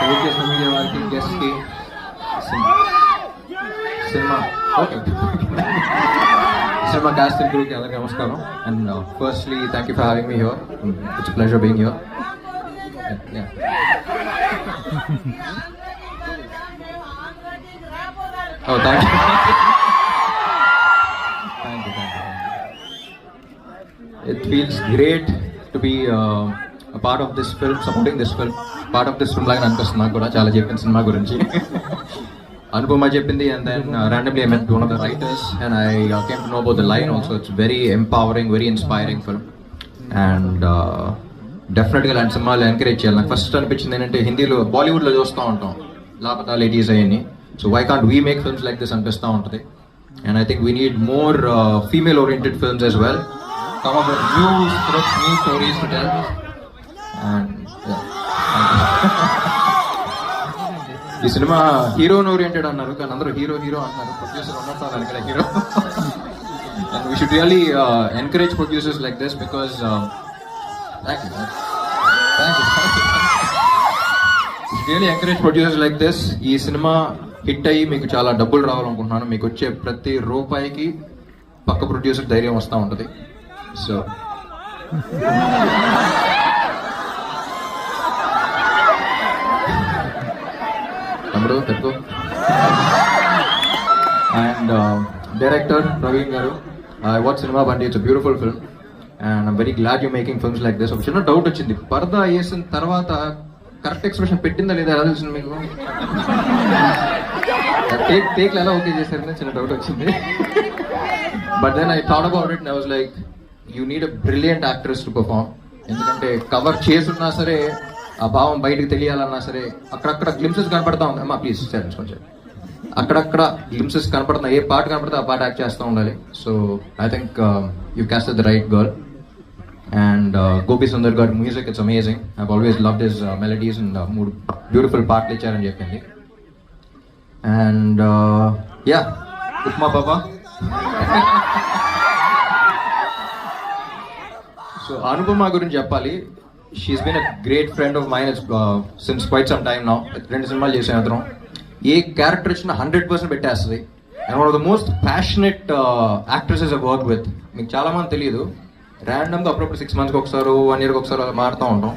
Wait చేసిన media వారికి, గెస్ట్కి, cinema okay cinema cast and క్రూకి అందరికీ నమస్కారం. And firstly thank you for having me here. It's pleasure being here. Oh, thank you. Thank you. It feels great to be a part of this film, supporting this film. Part of this film లాగా అనిపిస్తుంది నాకు కూడా. చాలా చెప్పిన cinema గురించి అనుపమ చెప్పింది, and then randomly I met one of the writers and I came to know about the line also. It's very empowering, very inspiring film, and డెఫినెట్గా ఇలాంటి సినిమాలు ఎంకరేజ్ చేయాలి. నాకు ఫస్ట్ అనిపించింది ఏంటంటే, హిందీలో బాలీవుడ్లో చూస్తూ ఉంటాం లాపతా లేడీస్ అయ్యి, so why can't we make films like this అనిపిస్తూ ఉంటుంది. And I think we need more female oriented films as well. Come up with new scripts, new stories to tell. And ఈ సినిమా హీరోన్ ఓరియంటెడ్ అన్నారు, కానీ అందరూ hero అంటున్నారు. Producer ఉన్నట్టు ఇక్కడ hero. And we should really encourage producers like this because really encourage producers like this. ఈ cinema hit అయ్యి మీకు చాలా డబ్బులు రావాలనుకుంటున్నాను. మీకు వచ్చే ప్రతి రూపాయికి పక్క ప్రొడ్యూసర్ ధైర్యం వస్తూ ఉంటుంది. సో తమ్ముడు తెలుగు. అండ్ డైరెక్టర్ ప్రవీణ్ గారు, ఐ వాచ్ సినిమా బండి. It's beautiful film and I'm very glad you making films like this. ఒక చిన్న డౌట్ వచ్చింది, పరదా వేసిన తర్వాత కరెక్ట్ ఎక్స్ప్రెషన్ పెట్టిందా లేదా ఎలా తెలిసింది మీకు? టేక్లు ఎలా ఓకే చేశారని చిన్న డౌట్ వచ్చింది. But then I thought about it and I was like, you need a brilliant actress to perform. ఎందుకంటే కవర్ చేసున్నా సరే, ఆ భావం బయటకు తెలియాలన్నా సరే, అక్కడక్కడ గ్లిమ్సెస్ కనపడతా ఉంది. అమ్మా ప్లీజ్ సార్ కొంచెం అక్కడక్కడ గ్లిమ్సెస్ కనపడుతున్నా, ఏ పాట కనపడితే ఆ పాట యాక్ట్ చేస్తూ ఉండాలి. So I think you casted the right girl. And Gopi Sundar got music, it's amazing. I've always loved his melodies and mood, beautiful part ichcharu cheppindi. And yeah, Upma Baba. So Anupama gurinchi cheppali, she's been a great friend of mine since quite some time now. Rendu cinemalu chesam adram. Ee character ichina 100% pettestadi. And one of the most passionate actresses I've worked with. Meeku chaala mandi teliyadu. ర్యాండమ్గా అప్పుడప్పుడు 6 monthsకి ఒకసారి 1 yearకి ఒకసారి అలా మారుతూ ఉంటాం.